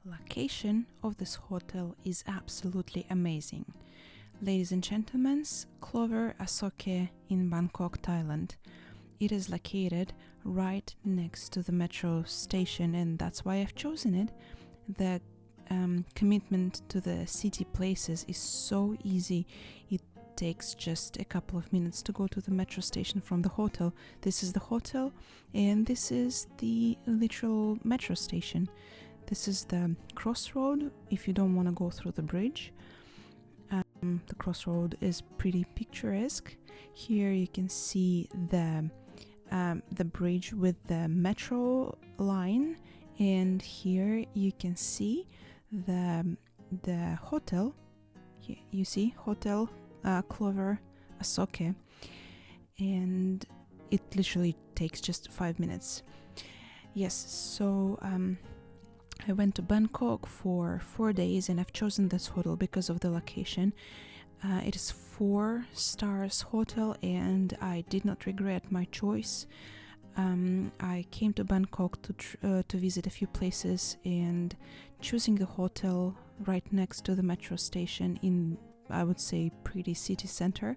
location of this hotel is absolutely amazing. Ladies and gentlemen, Clover Asoke in Bangkok, Thailand. It is located right next to the metro station, and that's why I've chosen it. The commitment to the city places is so easy. It takes just a couple of minutes to go to the metro station from the hotel. This is the hotel, and this is the literal metro station. This is the crossroad if you don't want to go through the bridge. The crossroad is pretty picturesque. Here you can see the bridge with the metro line, and here you can see the hotel. Here you see Hotel Clover Asoke, and it literally takes just 5 minutes. Yes, so I went to Bangkok for 4 days, and I've chosen this hotel because of the location. It is 4 stars hotel, and I did not regret my choice. I came to Bangkok to visit a few places, and choosing the hotel right next to the metro station in, I would say, pretty city center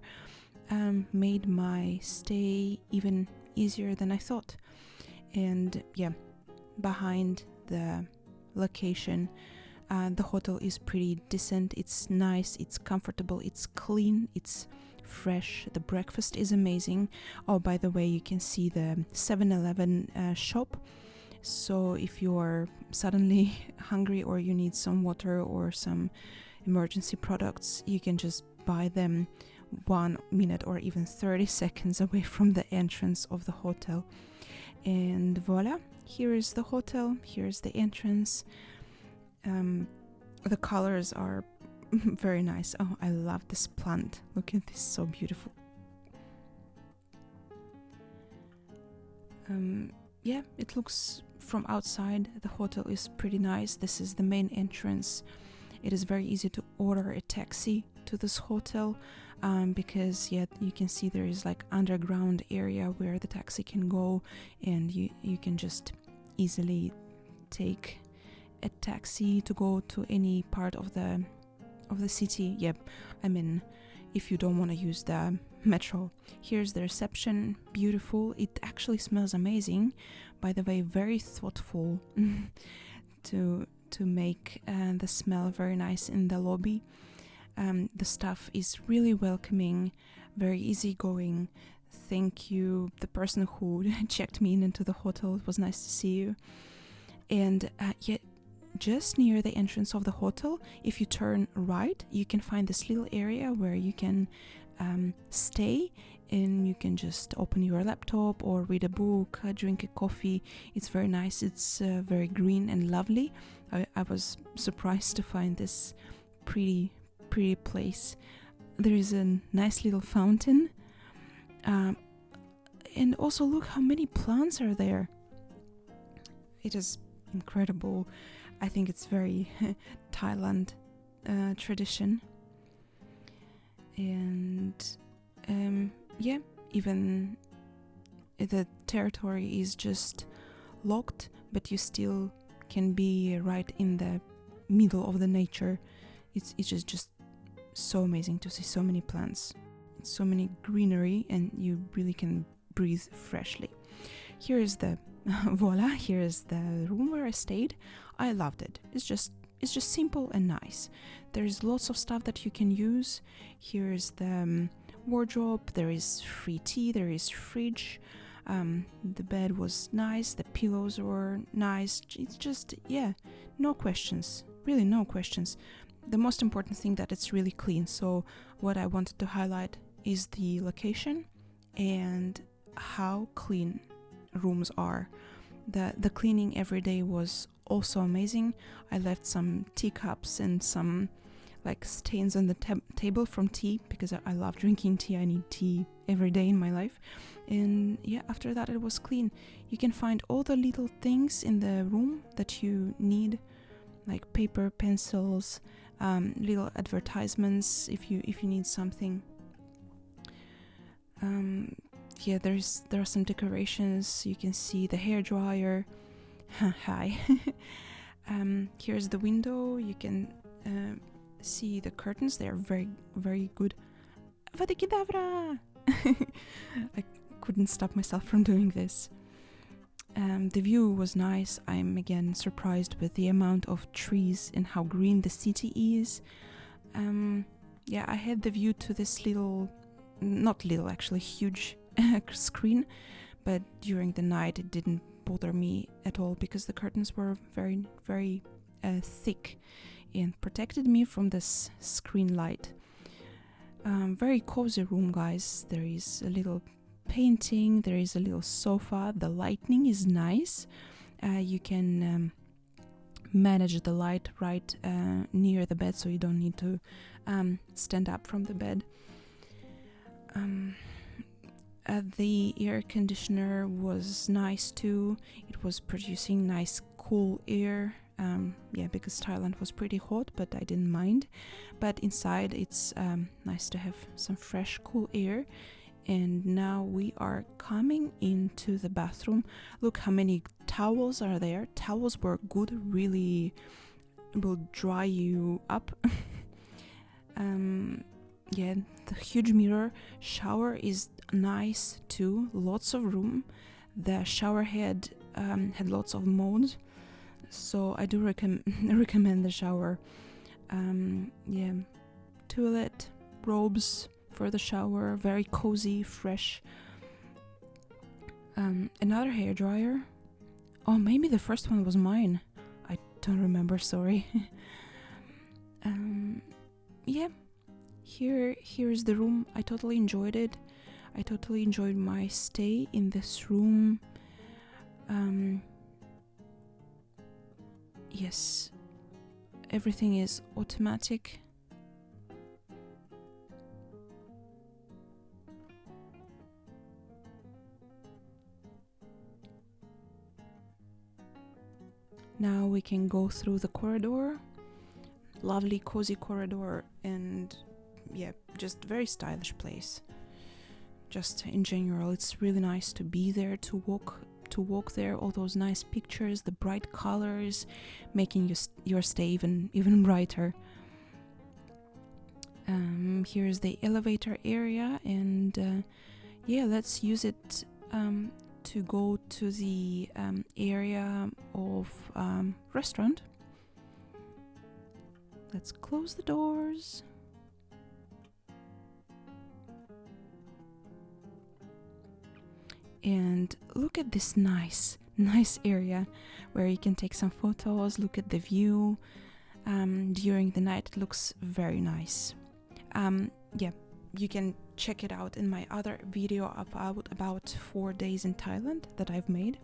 made my stay even easier than I thought. And yeah, behind the location, the hotel is pretty decent. It's nice, it's comfortable, it's clean, it's fresh. The breakfast is amazing. Oh, by the way, you can see the 7-Eleven shop. So if you're suddenly hungry or you need some water or some emergency products, you can just buy them 1 minute or even 30 seconds away from the entrance of the hotel. And voila, here is the hotel, here's the entrance. The colors are very nice. Oh, I love this plant. Look at this, so beautiful. Yeah, it looks from outside, the hotel is pretty nice. This is the main entrance. It is very easy to order a taxi to this hotel because yeah, you can see there is like underground area where the taxi can go, and you can just easily take a taxi to go to any part of the city. Yep, I mean, if you don't want to use the metro. Here's the reception, beautiful. It actually smells amazing. By the way, very thoughtful to make the smell very nice in the lobby. The staff is really welcoming, very easygoing. Thank you, the person who checked me into the hotel. It was nice to see you. And yet, just near the entrance of the hotel, if you turn right, you can find this little area where you can stay, and you can just open your laptop or read a book, drink a coffee. It's very nice. It's very green and lovely. I was surprised to find this pretty place. There is a nice little fountain, and also look how many plants are there. It is incredible. I think it's very Thailand tradition. And yeah, even the territory is just locked, but you still can be right in the middle of the nature. It's just so amazing to see so many plants, so many greenery, and you really can breathe freshly. Here is the voila, here is the room where I stayed. I loved it. It's just simple and nice. There's lots of stuff that you can use. Here's the wardrobe. There is free tea. There is fridge. The bed was nice. The pillows were nice. It's just, yeah, no questions. Really no questions. The most important thing that it's really clean. So what I wanted to highlight is the location and how clean rooms are. The cleaning every day was also amazing. I left some teacups and some like stains on the table from tea, because I love drinking tea. I need tea every day in my life. And yeah, after that it was clean. You can find all the little things in the room that you need, like paper, pencils, little advertisements if you need something. Yeah, there are some decorations. You can see the hair dryer. Hi. Here's the window. You can see the curtains. They are very, very good. Vadikidavra! I couldn't stop myself from doing this. The view was nice. I'm again surprised with the amount of trees and how green the city is. I had the view to this not little actually, huge screen, but during the night it didn't bother me at all because the curtains were very, very thick and protected me from this screen light. Very cozy room, guys. There is a little painting, there is a little sofa, the lighting is nice. You can manage the light right near the bed, so you don't need to stand up from the bed. The air conditioner was nice too. It was producing nice cool air, because Thailand was pretty hot, but I didn't mind. But inside it's nice to have some fresh cool air. And now we are coming into the bathroom. Look how many towels are there. Towels were good, really will dry you up. The huge mirror. Shower is nice too, lots of room. The shower head had lots of modes, so I do recommend the shower. Toilet, robes for the shower, very cozy, fresh. Another hair dryer. Oh, maybe the first one was mine. I don't remember, sorry. Here's the room. I totally enjoyed it. I totally enjoyed my stay in this room. Yes, everything is automatic. Now we can go through the corridor. Lovely cozy corridor, and just very stylish place. Just in general, it's really nice to be there, to walk there. All those nice pictures, the bright colors, making your stay even brighter. Here's the elevator area, and let's use it to go to the area of restaurant. Let's close the doors. And look at this nice area where you can take some photos, look at the view. During the night it looks very nice. You can check it out in my other video about 4 days in Thailand that I've made.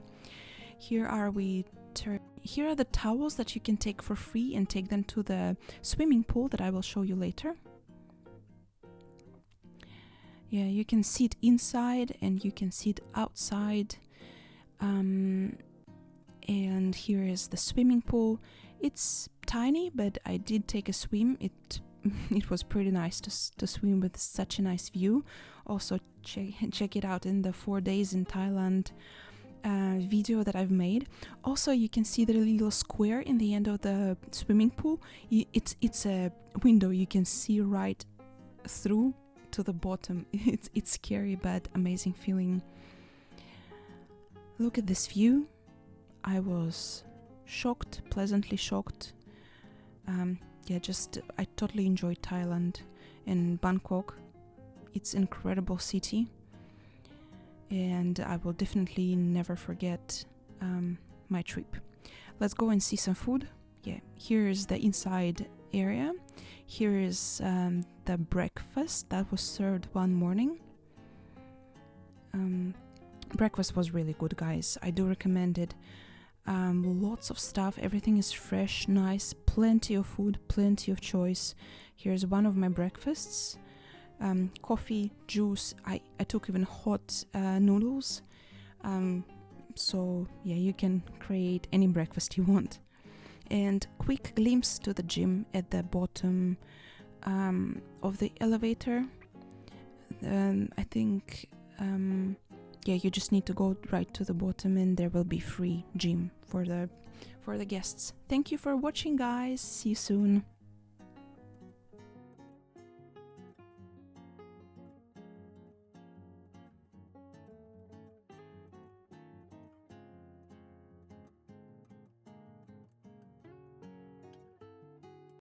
Here are the towels that you can take for free and take them to the swimming pool that I will show you later. You can sit inside and you can sit outside. And here is the swimming pool. It's tiny, but I did take a swim. It was pretty nice to swim with such a nice view. Also check it out in the 4 days in Thailand video that I've made. Also, you can see the little square in the end of the swimming pool. It's a window you can see right through to the bottom. It's scary but amazing feeling. Look at this view. I was shocked, pleasantly shocked. I totally enjoyed Thailand and Bangkok. It's an incredible city, and I will definitely never forget my trip. Let's go and see some food. Here is the inside area. Here is the breakfast that was served one morning. Breakfast was really good, guys. I do recommend it. Lots of stuff. Everything is fresh, nice, plenty of food, plenty of choice. Here's one of my breakfasts. Coffee, juice. I took even hot noodles. You can create any breakfast you want. And quick glimpse to the gym at the bottom of the elevator. I think you just need to go right to the bottom and there will be free gym for the for the guests. Thank you for watching, guys. See you soon.